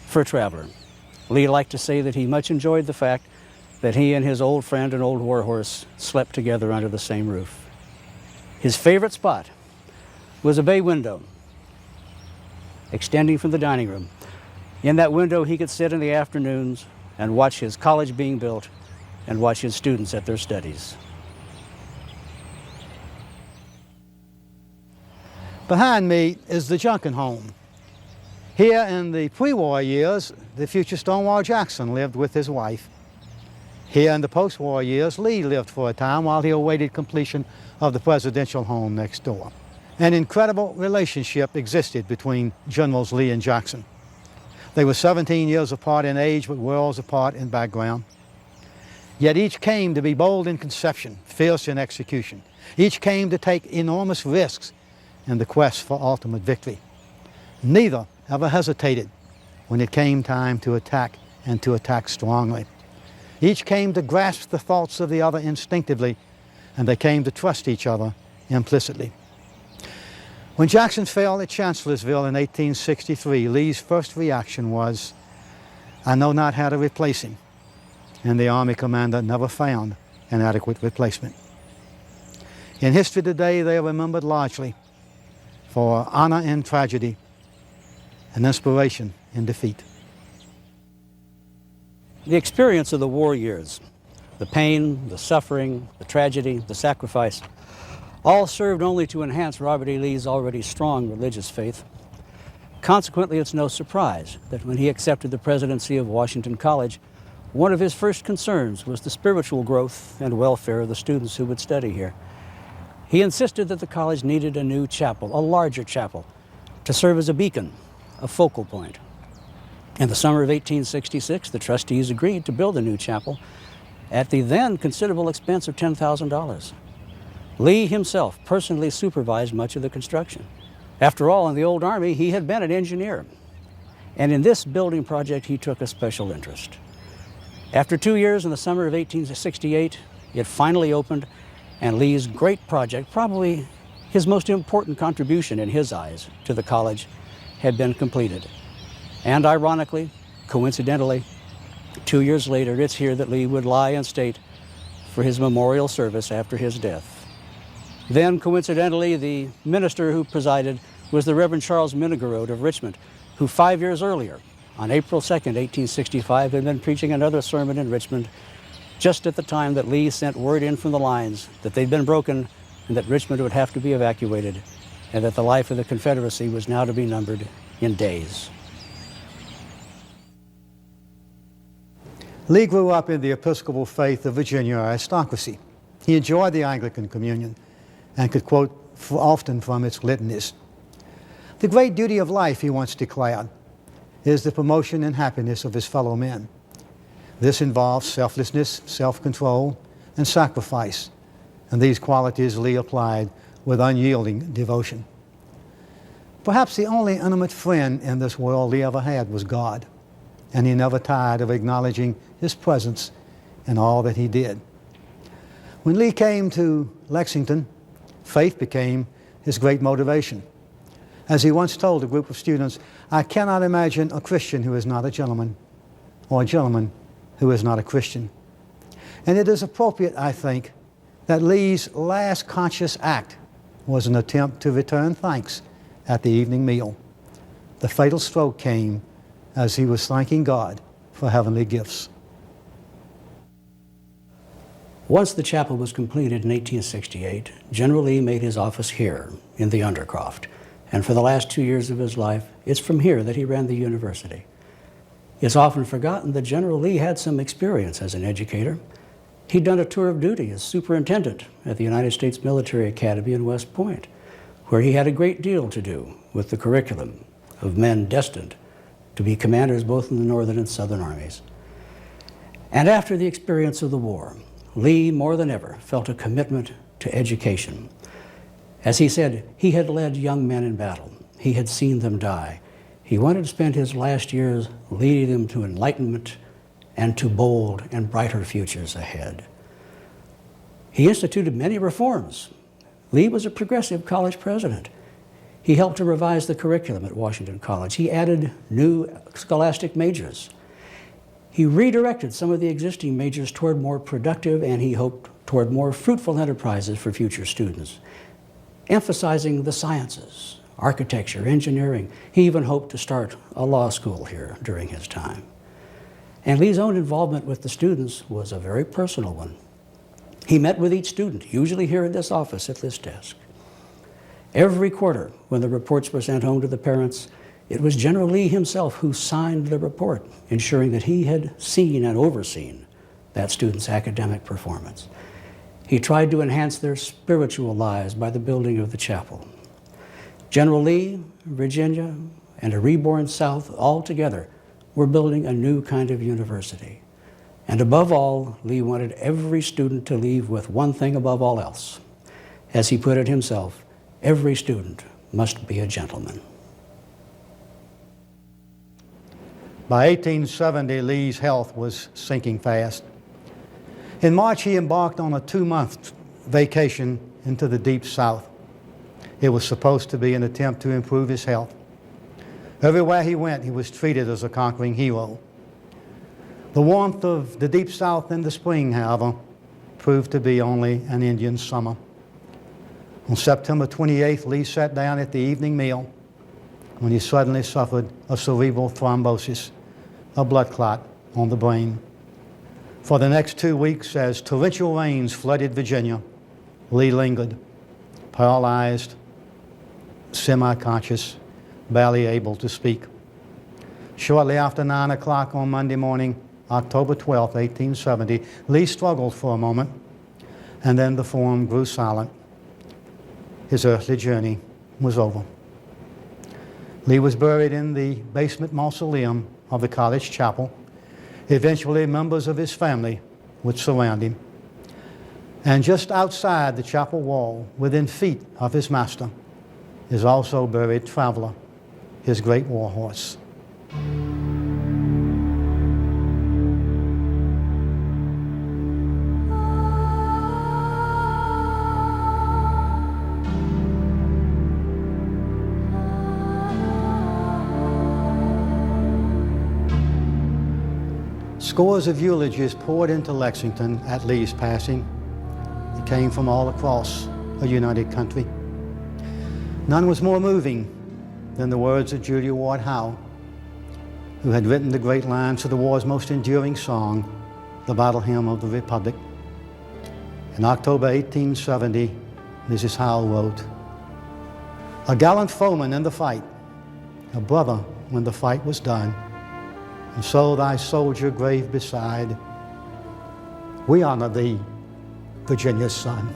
Speaker 2: for a traveler. Lee liked to say that he much enjoyed the fact that he and his old friend and old warhorse slept together under the same roof. His favorite spot was a bay window extending from the dining room. In that window, he could sit in the afternoons and watch his college being built and watch his students at their studies.
Speaker 1: Behind me is the Junkin home. Here in the pre-war years, the future Stonewall Jackson lived with his wife. Here in the post-war years, Lee lived for a time while he awaited completion of the presidential home next door. An incredible relationship existed between Generals Lee and Jackson. They were 17 years apart in age, but worlds apart in background. Yet each came to be bold in conception, fierce in execution. Each came to take enormous risks in the quest for ultimate victory. Neither ever hesitated when it came time to attack, and to attack strongly. Each came to grasp the thoughts of the other instinctively, and they came to trust each other implicitly. When Jackson fell at Chancellorsville in 1863, Lee's first reaction was, "I know not how to replace him," and the Army commander never found an adequate replacement. In history today, they are remembered largely for honor in tragedy and inspiration in defeat.
Speaker 2: The experience of the war years, the pain, the suffering, the tragedy, the sacrifice, all served only to enhance Robert E. Lee's already strong religious faith. Consequently, it's no surprise that when he accepted the presidency of Washington College, one of his first concerns was the spiritual growth and welfare of the students who would study here. He insisted that the college needed a new chapel, a larger chapel, to serve as a beacon, a focal point. In the summer of 1866, the trustees agreed to build a new chapel at the then considerable expense of $10,000. Lee himself personally supervised much of the construction. After all, in the old Army, he had been an engineer. And in this building project, he took a special interest. After 2 years, in the summer of 1868, it finally opened, and Lee's great project, probably his most important contribution in his eyes to the college, had been completed. And ironically, coincidentally, 2 years later, it's here that Lee would lie in state for his memorial service after his death. Then, coincidentally, the minister who presided was the Reverend Charles Minigorode of Richmond, who 5 years earlier, on April 2nd, 1865, had been preaching another sermon in Richmond, just at the time that Lee sent word in from the lines that they'd been broken and that Richmond would have to be evacuated, and that the life of the Confederacy was now to be numbered in days.
Speaker 1: Lee grew up in the Episcopal faith of Virginia aristocracy. He enjoyed the Anglican communion and could quote often from its litanies. The great duty of life, he once declared, is the promotion and happiness of his fellow men. This involves selflessness, self-control, and sacrifice, and these qualities Lee applied with unyielding devotion. Perhaps the only intimate friend in this world Lee ever had was God, and he never tired of acknowledging His presence in all that he did. When Lee came to Lexington, faith became his great motivation. As he once told a group of students, "I cannot imagine a Christian who is not a gentleman, or a gentleman who is not a Christian." And it is appropriate, I think, that Lee's last conscious act was an attempt to return thanks at the evening meal. The fatal stroke came as he was thanking God for heavenly gifts.
Speaker 2: Once the chapel was completed in 1868, General Lee made his office here in the Undercroft, and for the last 2 years of his life, it's from here that he ran the university. It's often forgotten that General Lee had some experience as an educator. He'd done a tour of duty as superintendent at the United States Military Academy in West Point, where he had a great deal to do with the curriculum of men destined to be commanders both in the Northern and Southern armies. And after the experience of the war, Lee, more than ever, felt a commitment to education. As he said, he had led young men in battle. He had seen them die. He wanted to spend his last years leading them to enlightenment and to bold and brighter futures ahead. He instituted many reforms. Lee was a progressive college president. He helped to revise the curriculum at Washington College. He added new scholastic majors. He redirected some of the existing majors toward more productive, and he hoped toward more fruitful enterprises for future students, emphasizing the sciences, architecture, engineering. He even hoped to start a law school here during his time. And Lee's own involvement with the students was a very personal one. He met with each student, usually here in this office at this desk. Every quarter, when the reports were sent home to the parents, it was General Lee himself who signed the report, ensuring that he had seen and overseen that student's academic performance. He tried to enhance their spiritual lives by the building of the chapel. General Lee, Virginia, and a reborn South all together were building a new kind of university. And above all, Lee wanted every student to leave with one thing above all else. As he put it himself, every student must be a gentleman.
Speaker 1: By 1870, Lee's health was sinking fast. In March, he embarked on a 2-month vacation into the deep South. It was supposed to be an attempt to improve his health. Everywhere he went, he was treated as a conquering hero. The warmth of the deep South in the spring, however, proved to be only an Indian summer. On September 28th, Lee sat down at the evening meal when he suddenly suffered a cerebral thrombosis, a blood clot on the brain. For the next 2 weeks, as torrential rains flooded Virginia, Lee lingered, paralyzed, semi-conscious, barely able to speak. Shortly after 9 o'clock on Monday morning, October 12, 1870, Lee struggled for a moment, and then the form grew silent. His earthly journey was over. Lee was buried in the basement mausoleum of the college chapel. Eventually, members of his family would surround him. And just outside the chapel wall, within feet of his master, is also buried Traveler, his great war horse. Scores of eulogies poured into Lexington at Lee's passing. It came from all across a united country. None was more moving than the words of Julia Ward Howe, who had written the great lines to the war's most enduring song, the Battle Hymn of the Republic. In October 1870, Mrs. Howe wrote, "A gallant foeman in the fight, a brother when the fight was done, and so thy soldier grave beside, we honor thee, Virginia's son."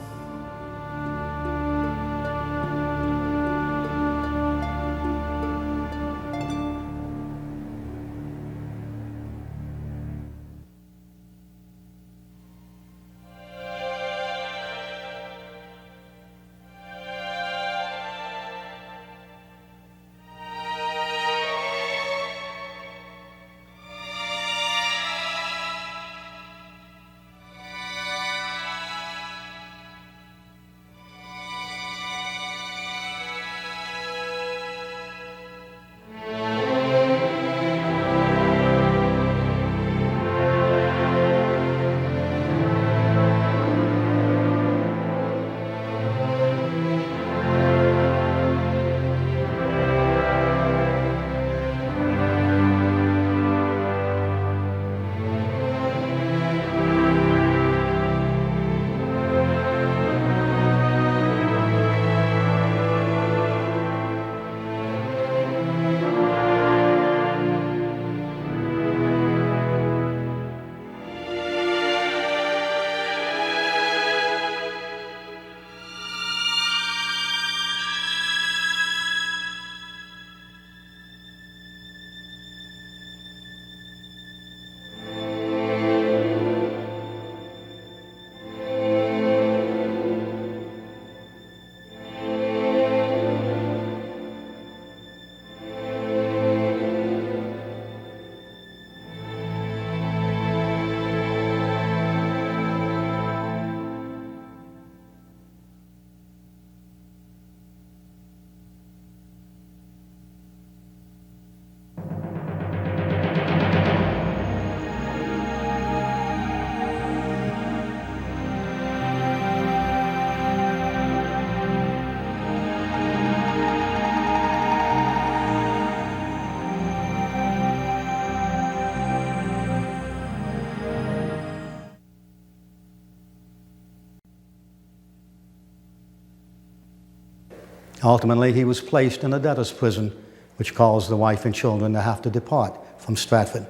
Speaker 1: Ultimately, he was placed in a debtor's prison, which caused the wife and children to have to depart from Stratford.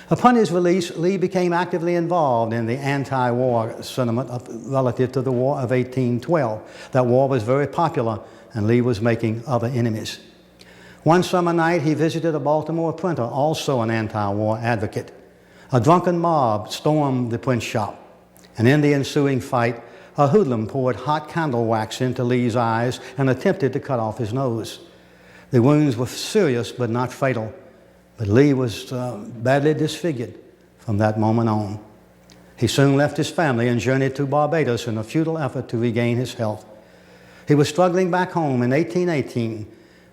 Speaker 1: Upon his release, Lee became actively involved in the anti-war sentiment relative to the War of 1812. That war was very popular, and Lee was making other enemies. One summer night, he visited a Baltimore printer, also an anti-war advocate. A drunken mob stormed the print shop, and in the ensuing fight, a hoodlum poured hot candle wax into Lee's eyes and attempted to cut off his nose. The wounds were serious but not fatal, but Lee was badly disfigured from that moment on. He soon left his family and journeyed to Barbados in a futile effort to regain his health. He was struggling back home in 1818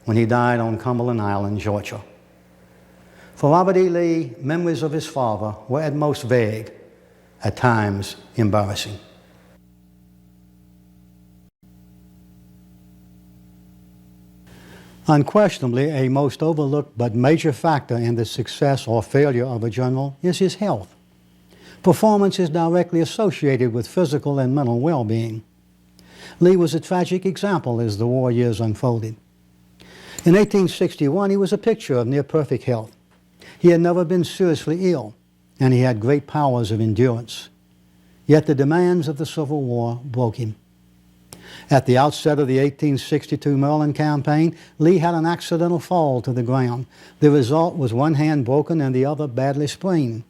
Speaker 1: when he died on Cumberland Island, Georgia. For Robert E. Lee, memories of his father were at most vague, at times embarrassing. Unquestionably, a most overlooked but major factor in the success or failure of a general is his health. Performance is directly associated with physical and mental well-being. Lee was a tragic example as the war years unfolded. In 1861, he was a picture of near-perfect health. He had never been seriously ill, and he had great powers of endurance. Yet the demands of the Civil War broke him. At the outset of the 1862 Maryland campaign, Lee had an accidental fall to the ground. The result was one hand broken and the other badly sprained.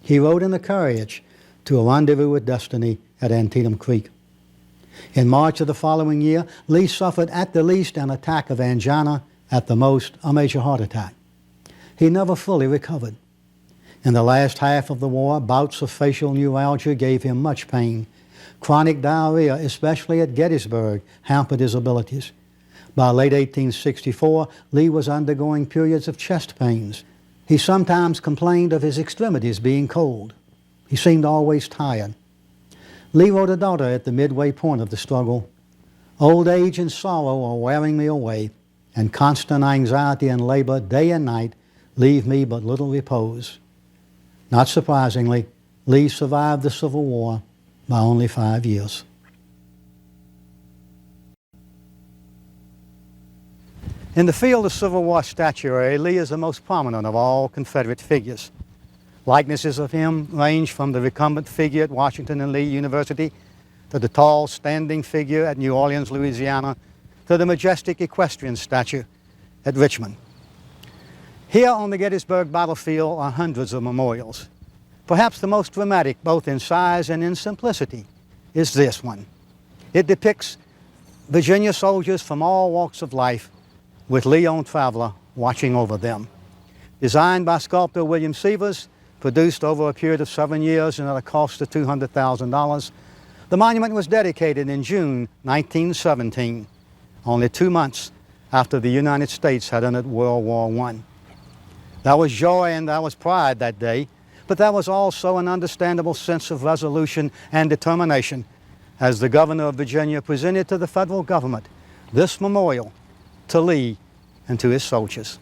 Speaker 1: He rode in a carriage to a rendezvous with destiny at Antietam Creek. In March of the following year, Lee suffered at the least an attack of angina, at the most a major heart attack. He never fully recovered. In the last half of the war, bouts of facial neuralgia gave him much pain. Chronic diarrhea, especially at Gettysburg, hampered his abilities. By late 1864, Lee was undergoing periods of chest pains. He sometimes complained of his extremities being cold. He seemed always tired. Lee wrote a daughter at the midway point of the struggle, "Old age and sorrow are wearing me away, and constant anxiety and labor day and night leave me but little repose." Not surprisingly, Lee survived the Civil War by only 5 years. In the field of Civil War statuary, Lee is the most prominent of all Confederate figures. Likenesses of him range from the recumbent figure at Washington and Lee University to the tall standing figure at New Orleans, Louisiana, to the majestic equestrian statue at Richmond. Here on the Gettysburg battlefield are hundreds of memorials. Perhaps the most dramatic, both in size and in simplicity, is this one. It depicts Virginia soldiers from all walks of life with Lee on Traveler watching over them. Designed by sculptor William Sievers, produced over a period of 7 years and at a cost of $200,000, the monument was dedicated in June 1917, only 2 months after the United States had entered World War I. There was joy and there was pride that day, but there was also an understandable sense of resolution and determination as the governor of Virginia presented to the federal government this memorial to Lee and to his soldiers.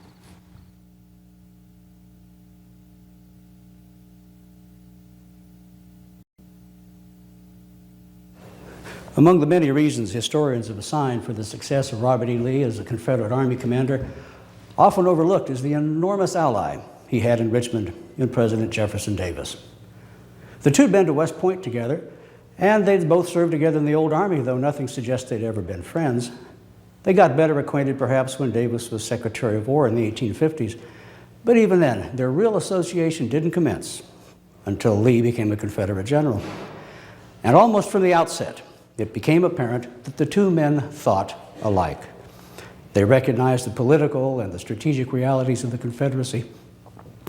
Speaker 2: Among the many reasons historians have assigned for the success of Robert E. Lee as a Confederate Army commander, often overlooked is the enormous ally he had in Richmond in President Jefferson Davis. The two had been to West Point together, and they'd both served together in the old Army, though nothing suggests they'd ever been friends. They got better acquainted perhaps when Davis was Secretary of War in the 1850s, but even then, their real association didn't commence until Lee became a Confederate general. And almost from the outset, it became apparent that the two men thought alike. They recognized the political and the strategic realities of the Confederacy,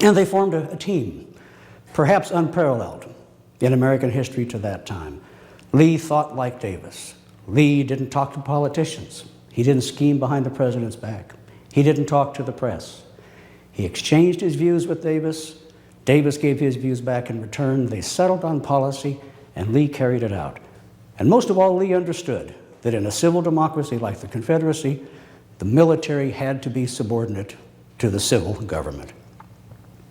Speaker 2: and they formed a team, perhaps unparalleled in American history to that time. Lee thought like Davis. Lee didn't talk to politicians. He didn't scheme behind the president's back. He didn't talk to the press. He exchanged his views with Davis. Davis gave his views back in return. They settled on policy, and Lee carried it out. And most of all, Lee understood that in a civil democracy like the Confederacy, the military had to be subordinate to the civil government.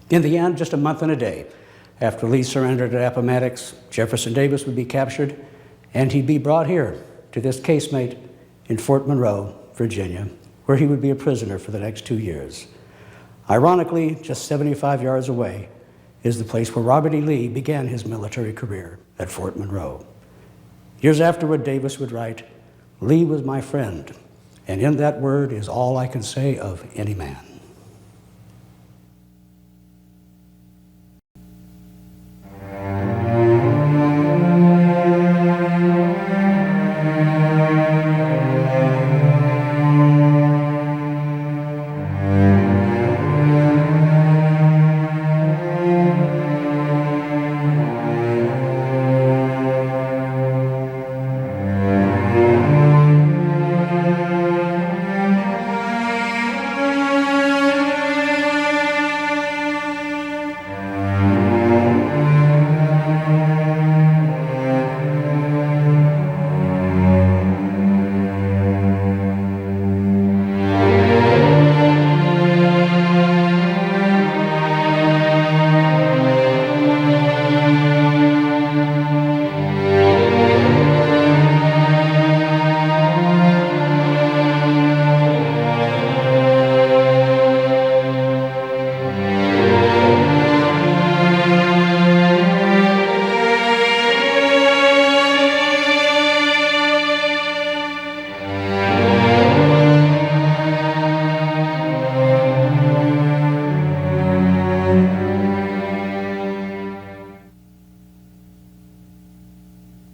Speaker 2: In the end, just a month and a day after Lee surrendered at Appomattox, Jefferson Davis would be captured, and he'd be brought here to this casemate in Fort Monroe, Virginia, where he would be a prisoner for the next 2 years. Ironically, just 75 yards away is the place where Robert E. Lee began his military career, at Fort Monroe. Years afterward, Davis would write, "Lee was my friend, and in that word is all I can say of any man."